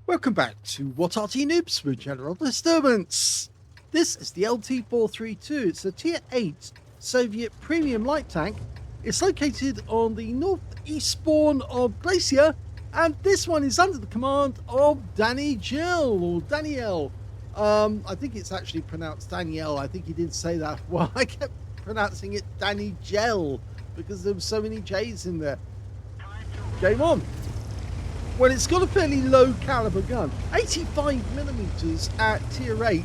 Welcome back to What Arty Noobs with General Disturbance. This is the LT-432. It's a Tier 8 Soviet premium light tank. It's located on the northeast spawn of Glacier, and this one is under the command of danijjjel, or Daniel. I think it's actually pronounced Danielle. I think he did say that. Well, I kept pronouncing it danijjjel because there were so many J's in there. Game on. Well, it's got a fairly low caliber gun, 85mm at tier 8.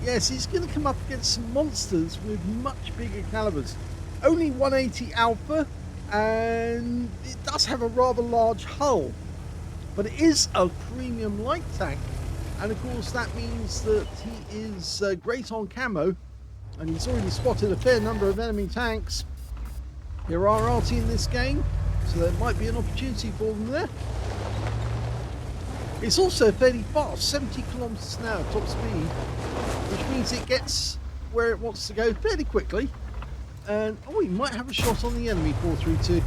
Yes, it's going to come up against some monsters with much bigger calibers. Only 180 alpha, and it does have a rather large hull, but it is a premium light tank, and of course that means that he is great on camo, and he's already spotted a fair number of enemy tanks. There are Arty in this game, so there might be an opportunity for them there. It's also fairly fast, 70 kilometers an hour top speed, which means it gets where it wants to go fairly quickly. And oh, we might have a shot on the enemy 432.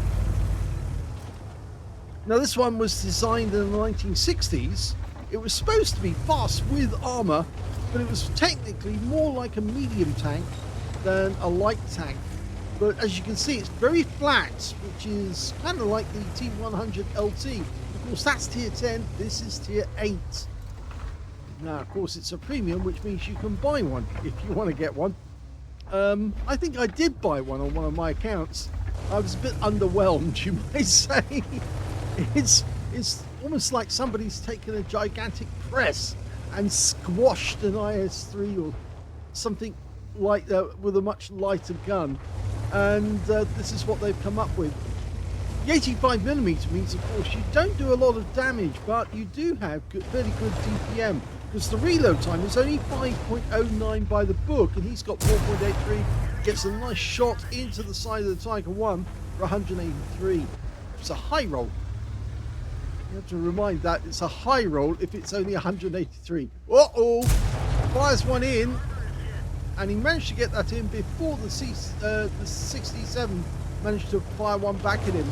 Now this one was designed in the 1960s. It was supposed to be fast with armor, but it was technically more like a medium tank than a light tank. But as you can see, it's very flat, which is kind of like the T100 LT. Of course, that's tier 10, this is tier 8. Now, of course, it's a premium, which means you can buy one if you want to get one. I think I did buy one on one of my accounts. I was a bit underwhelmed, you might say. It's almost like somebody's taken a gigantic press and squashed an IS-3 or something like that with a much lighter gun. And this is what they've come up with. The 85mm means, of course, you don't do a lot of damage, but you do have fairly good DPM, because the reload time is only 5.09 by the book, and he's got 4.83. Gets a nice shot into the side of the Tiger 1 for 183. It's a high roll. You have to remind that it's a high roll if it's only 183. Uh-oh! Fires one in, and he managed to get that in before the 67 managed to fire one back at him.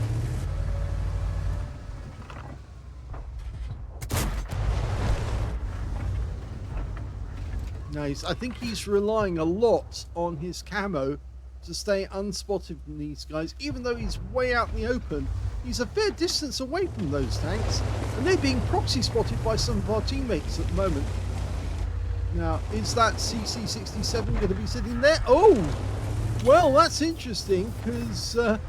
Nice. I think he's relying a lot on his camo to stay unspotted from these guys. Even though he's way out in the open, he's a fair distance away from those tanks, and they're being proxy spotted by some of our teammates at the moment. Now, is that CC67 going to be sitting there? Oh! Well, that's interesting, because the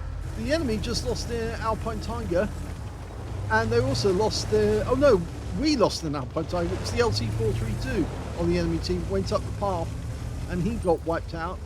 enemy just lost their Alpine Tiger, and they also lost their... Oh no, we lost an Alpine Tiger. It was the LT-432 on the enemy team, went up the path, and he got wiped out.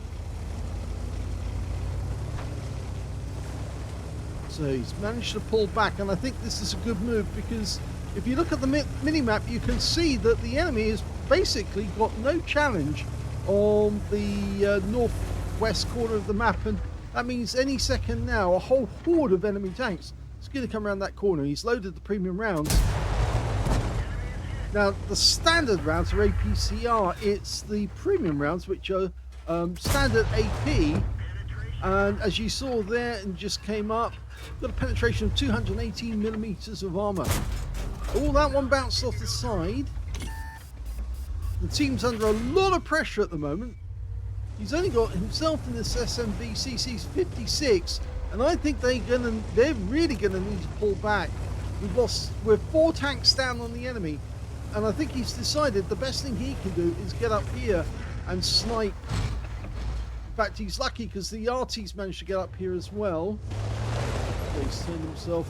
So he's managed to pull back, and I think this is a good move, because if you look at the mini-map, you can see that the enemy has basically got no challenge on the northwest corner of the map, and that means any second now a whole horde of enemy tanks is going to come around that corner. He's loaded the premium rounds. Now the standard rounds are APCR. It's the premium rounds which are standard AP, and as you saw there and just came up, got a penetration of 218mm of armor. Oh, that one bounced off the side. The team's under a lot of pressure at the moment. He's only got himself in this SMB CC's 56, and I think they're really gonna need to pull back. We're 4 tanks down on the enemy, and I think he's decided the best thing he can do is get up here and snipe. In fact, he's lucky because the Arty's managed to get up here as well. He's turned himself.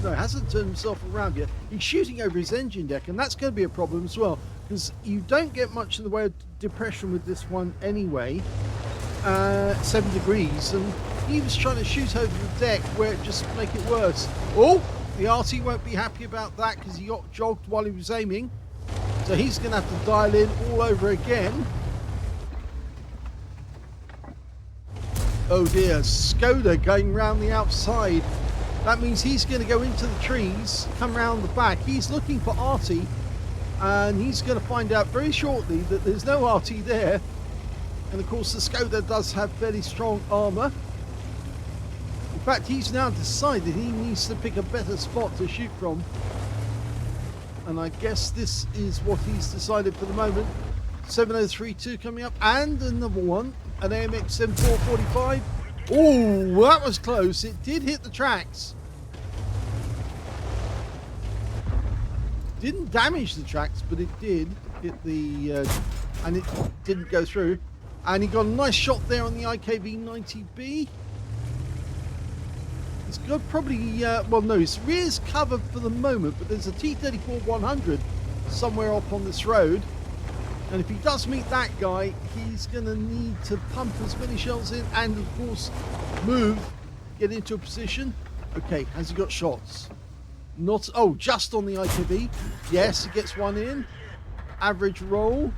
No, hasn't turned himself around yet. He's shooting over his engine deck, and that's going to be a problem as well, because you don't get much in the way of depression with this one anyway. 7 degrees, and he was trying to shoot over the deck where it just make it worse. Oh, the Arty won't be happy about that because he got jogged while he was aiming, so he's going to have to dial in all over again. Oh dear, Skoda going round the outside. That means he's going to go into the trees, come round the back. He's looking for Arty, and he's going to find out very shortly that there's no Arty there. And of course the Skoda does have fairly strong armor. In fact, he's now decided he needs to pick a better spot to shoot from. And I guess this is what he's decided for the moment. 7032 coming up, and another one, an AMX M445. Oh, that was close. It did hit the tracks. Didn't damage the tracks, but it did hit the, and it didn't go through. And he got a nice shot there on the IKV-90B. He's got probably, well, no, his rear's covered for the moment, but there's a T-34-100 somewhere up on this road. And if he does meet that guy, he's going to need to pump as many shells in and, of course, move, get into a position. Okay, has he got shots? Not, oh, just on the IKV. Yes, he gets one in. Average roll.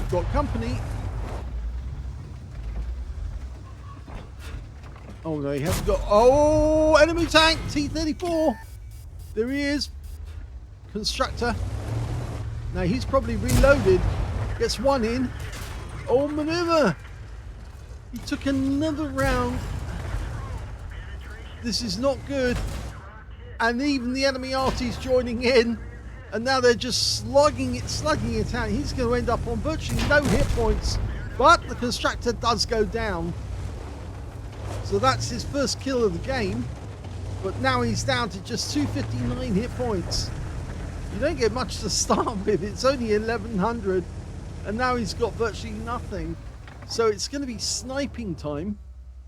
Got company. Oh, no, he hasn't got, oh, enemy tank, T-34. There he is. Constructor. Now he's probably reloaded. Gets one in. Oh, maneuver. He took another round. This is not good. And even the enemy Arty's joining in. And now they're just slugging it out. He's going to end up on virtually no hit points. But the constructor does go down. So that's his first kill of the game. But now he's down to just 259 hit points. You don't get much to start with. It's only 1100, and now he's got virtually nothing. So it's going to be sniping time.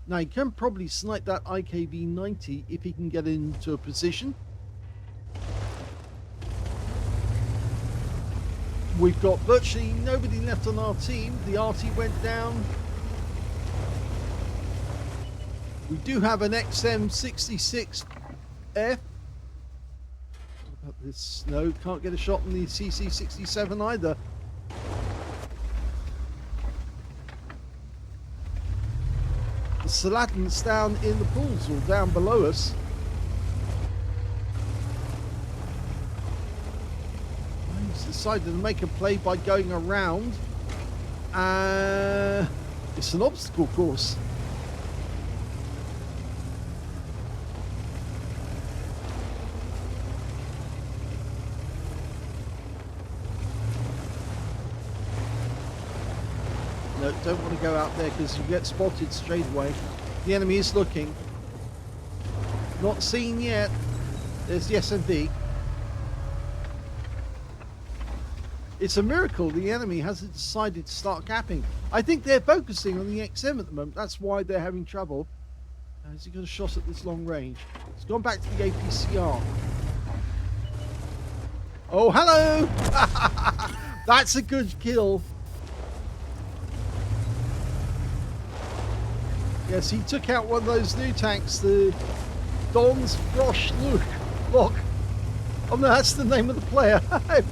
Now he can probably snipe that IKV-90 if he can get into a position. We've got virtually nobody left on our team. The Arty went down. We do have an XM66F. This, no, can't get a shot on the CC67 either. The Saladin's down in the pools or down below us. He's decided to make a play by going around. It's an obstacle course. No, don't want to go out there because you get spotted straight away. The enemy is looking. Not seen yet. There's the SMD. It's a miracle the enemy hasn't decided to start capping. I think they're focusing on the XM at the moment. That's why they're having trouble. Has he got a shot at this long range? He's gone back to the APCR. Oh, hello! That's a good kill. Yes, he took out one of those new tanks, the Don's Frosh Lock. Oh no, that's the name of the player. It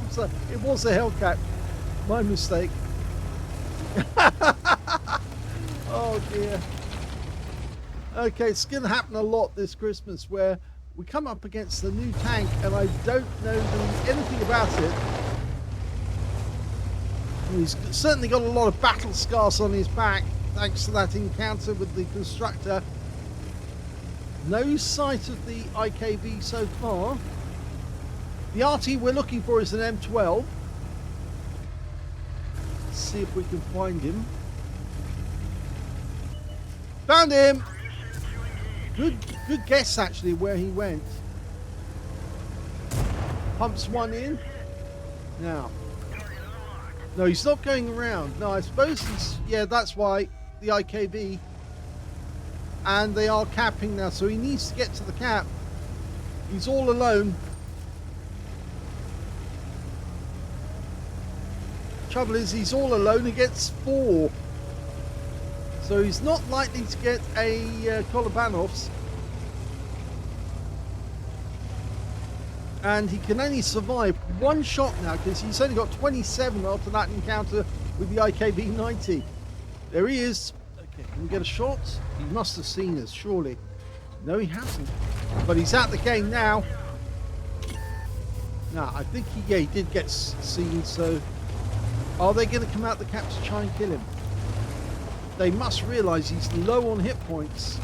was a Hellcat. My mistake. Oh dear. Okay, it's going to happen a lot this Christmas where we come up against a new tank and I don't know anything about it. He's certainly got a lot of battle scars on his back. Thanks to that encounter with the constructor. No sight of the IKV so far. The Arty we're looking for is an M12. Let's see if we can find him. Found him! Good guess actually where he went. Pumps one in. Now. No, he's not going around. No, I suppose he's... Yeah, that's why. The IKV, and they are capping now, so he needs to get to the cap. He's all alone. Trouble is, he's all alone against 4, so he's not likely to get a Kolobanovs, and he can only survive one shot now because he's only got 27 after that encounter with the IKV-90. There he is. Okay, can we get a shot? He must have seen us, surely. No, he hasn't. But he's at the game now. Now, I think he did get seen, so... Are they going to come out the cap to try and kill him? They must realise he's low on hit points.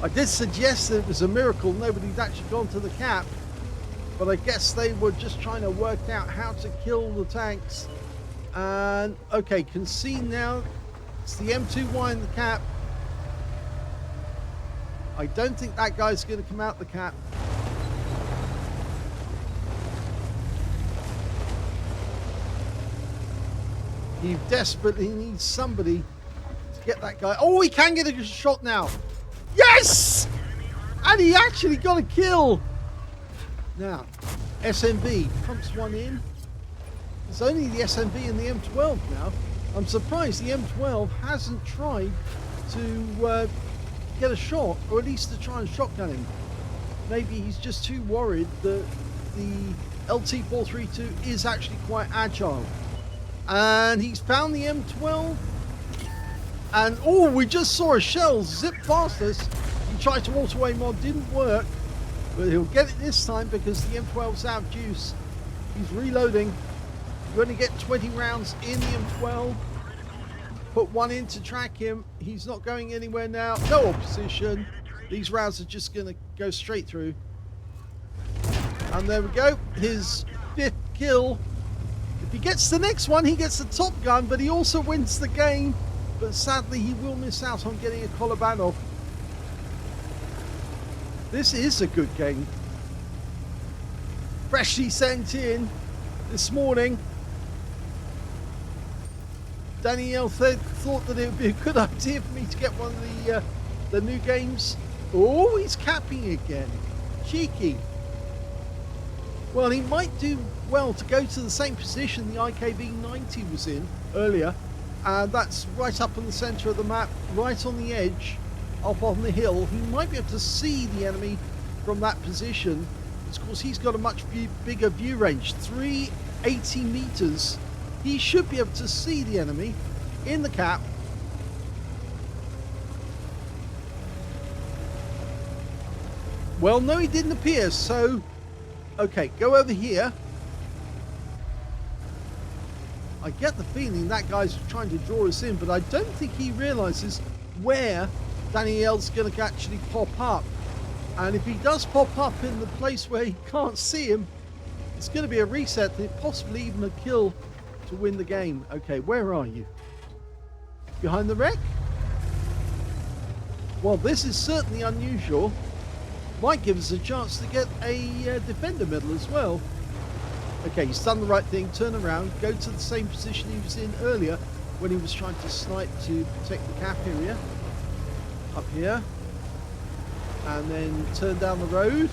I did suggest that it was a miracle nobody'd actually gone to the cap, but I guess they were just trying to work out how to kill the tanks. And okay, can see now it's the M2Y in the cap. I don't think that guy's going to come out the cap. He desperately needs somebody to get that guy. Oh, he can get a shot now. Yes! And he actually got a kill. Now, SMB pumps one in. It's only the SMB and the M12 now. I'm surprised the M12 hasn't tried to get a shot, or at least to try and shotgun him. Maybe he's just too worried that the LT-432 is actually quite agile. And he's found the M12. And oh, we just saw a shell zip past us. He tried to auto aim on, didn't work. But he'll get it this time because the M12's out of juice. He's reloading. You only get 20 rounds in the M12. Put one in to track him. He's not going anywhere now. No opposition. These rounds are just going to go straight through. And there we go. His 5th kill. If he gets the next one, he gets the top gun, but he also wins the game. But sadly, he will miss out on getting a Kolobanov. This is a good game. Freshly sent in this morning. Danijjjel thought that it would be a good idea for me to get one of the new games. Oh, he's capping again. Cheeky. Well, he might do well to go to the same position the IKV-90 was in earlier. And that's right up in the center of the map, right on the edge, up on the hill. He might be able to see the enemy from that position. Of course, he's got a much bigger view range, 380 meters. He should be able to see the enemy in the cap. Well, no, he didn't appear, so okay, go over here. I get the feeling that guy's trying to draw us in, but I don't think he realizes where Danijjjel's going to actually pop up. And if he does pop up in the place where he can't see him, it's going to be a reset, possibly even a kill to win the game. Okay, where are you? Behind the wreck? Well, this is certainly unusual. Might give us a chance to get a defender medal as well. Okay, he's done the right thing. Turn around, go to the same position he was in earlier when he was trying to snipe to protect the cap area. Up here. And then turn down the road.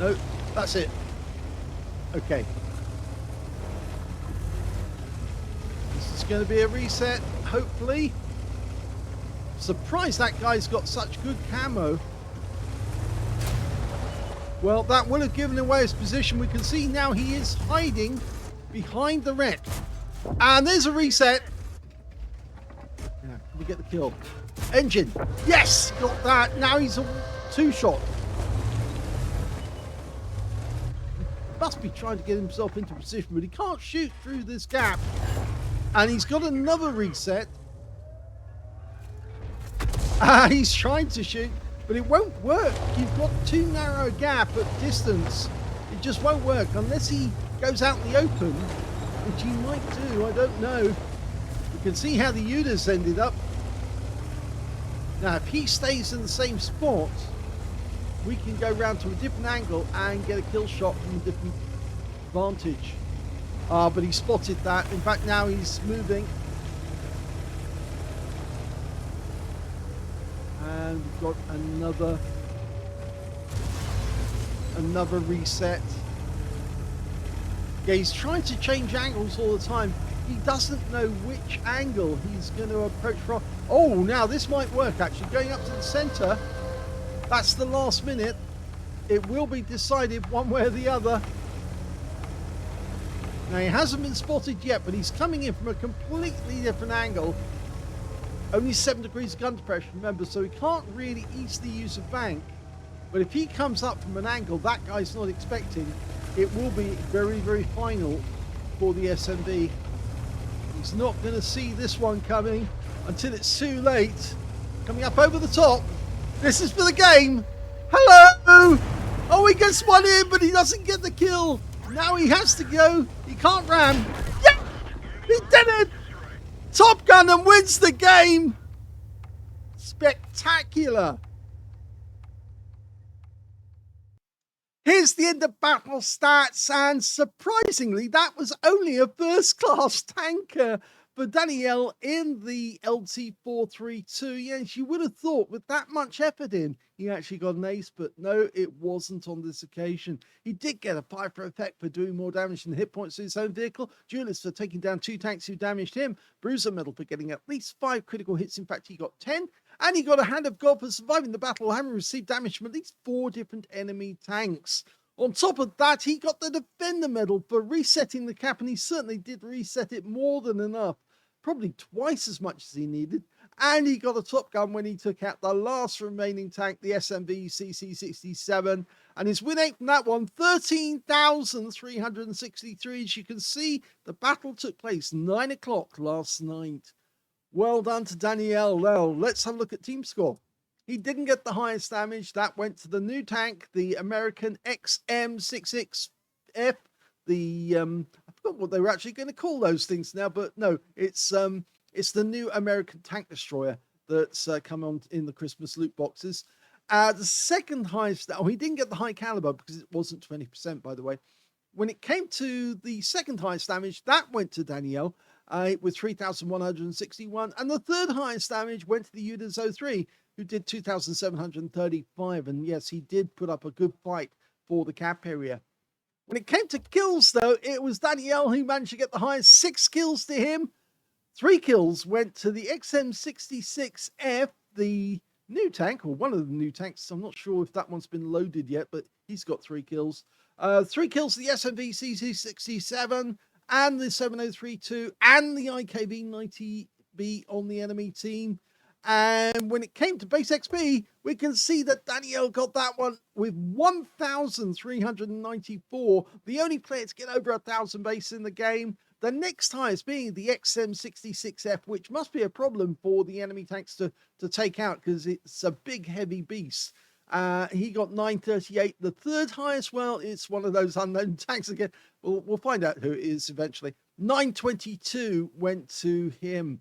No, that's it. Okay. This is going to be a reset, hopefully. Surprised that guy's got such good camo. Well, that will have given away his position. We can see now he is hiding behind the wreck. And there's a reset. Yeah, can we get the kill? Engine. Yes, got that. Now he's a 2-shot. Must be trying to get himself into position, but he can't shoot through this gap. And he's got another reset. He's trying to shoot, but it won't work. You've got too narrow a gap at distance. It just won't work unless he goes out in the open, which he might do. I don't know. You can see how the Udas ended up. Now, if he stays in the same spot, we can go round to a different angle and get a kill shot from a different vantage. But he spotted that. In fact, now he's moving. And we've got another reset. Yeah, he's trying to change angles all the time. He doesn't know which angle he's going to approach from. Oh, now this might work actually. Going up to the center. That's the last minute. It will be decided one way or the other. Now he hasn't been spotted yet, but he's coming in from a completely different angle. Only 7 degrees of gun depression, remember, so he can't really easily use a bank. But if he comes up from an angle that guy's not expecting, it will be very, very final for the SMB. He's not going to see this one coming until it's too late. Coming up over the top. This is for the game. Hello. Oh, he gets one in, but he doesn't get the kill. Now he has to go. He can't ram. Yeah, he did it. Top Gun and wins the game. Spectacular. Here's the end of battle stats, and surprisingly, that was only a first-class tanker for danijjjel in the LT-432. Yes, you would have thought with that much effort in, he actually got an ace, but no, it wasn't on this occasion. He did get a Piper effect for doing more damage than hit points to his own vehicle, Duelist for taking down 2 tanks who damaged him, Bruiser Medal for getting at least 5 critical hits, in fact he got 10, and he got a Hand of God for surviving the battle, having received damage from at least 4 different enemy tanks. On top of that, he got the Defender Medal for resetting the cap, and he certainly did reset it more than enough, probably twice as much as he needed. And he got a Top Gun when he took out the last remaining tank, the SMV-CC67, and his win rate from that one, 13,363. As you can see, the battle took place 9 o'clock last night. Well done to danijjjel. Now, let's have a look at team score. He didn't get the highest damage. That went to the new tank, the American XM6X F. I forgot what they were actually going to call those things now, but no, it's the new American tank destroyer that's come on in the Christmas loot boxes. The second highest, oh, he didn't get the high caliber because it wasn't 20%, by the way. When it came to the second highest damage, that went to danijjjel with 3,161, and the third highest damage went to the UDAS 03, who did 2,735, and yes, he did put up a good fight for the cap area. When it came to kills, though, it was danijjjel who managed to get the highest, 6 kills to him. 3 kills went to the XM66F, the new tank, or one of the new tanks. I'm not sure if that one's been loaded yet, but he's got 3 kills. 3 kills to the SMV-CC67, and the 7032, and the IKB-90B on the enemy team. And when it came to base XP, we can see that danijjjel got that one with 1,394, the only player to get over 1,000 base in the game. The next highest being the XM66F, which must be a problem for the enemy tanks to take out because it's a big, heavy beast. He got 938. The third highest, well, it's one of those unknown tanks again. We'll find out who it is eventually. 922 went to him.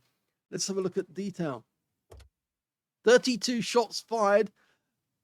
Let's have a look at detail. 32 shots fired,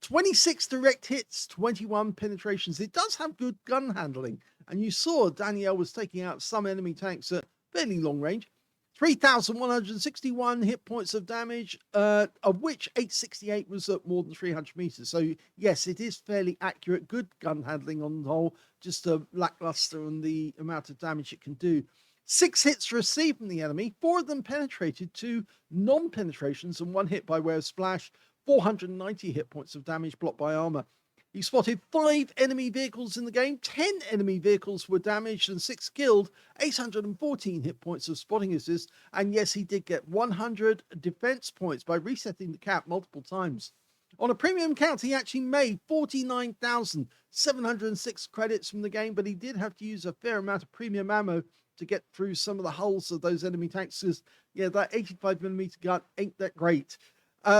26 direct hits, 21 penetrations. It does have good gun handling, and you saw danijjjel was taking out some enemy tanks at fairly long range. 3,161 hit points of damage, of which 868 was at more than 300 meters. So yes, it is fairly accurate, good gun handling on the whole, just a lackluster on the amount of damage it can do. 6 hits received from the enemy, 4 of them penetrated, 2 non-penetrations, and 1 hit by way of splash. 490 hit points of damage blocked by armor. He spotted 5 enemy vehicles in the game, 10 enemy vehicles were damaged and 6 killed, 814 hit points of spotting assist, and yes, he did get 100 defense points by resetting the cap multiple times. On a premium count, he actually made 49,706 credits from the game, but he did have to use a fair amount of premium ammo to get through some of the hulls of those enemy tanks, because yeah, that 85mm gun ain't that great.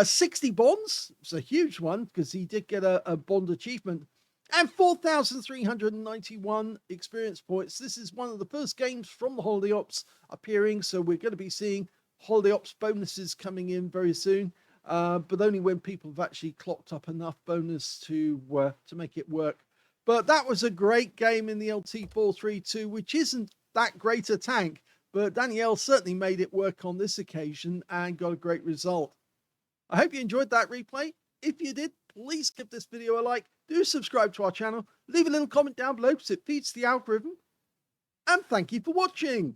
60 bonds, it's a huge one because he did get a bond achievement, and 4,391 experience points. This is one of the first games from the Holiday Ops appearing, so we're going to be seeing Holiday Ops bonuses coming in very soon, but only when people have actually clocked up enough bonus to make it work. But that was a great game in the LT-432, which isn't that great a tank, but danijjjel certainly made it work on this occasion and got a great result. I hope you enjoyed that replay. If you did, please give this video a like, do subscribe to our channel, leave a little comment down below because it feeds the algorithm, and thank you for watching.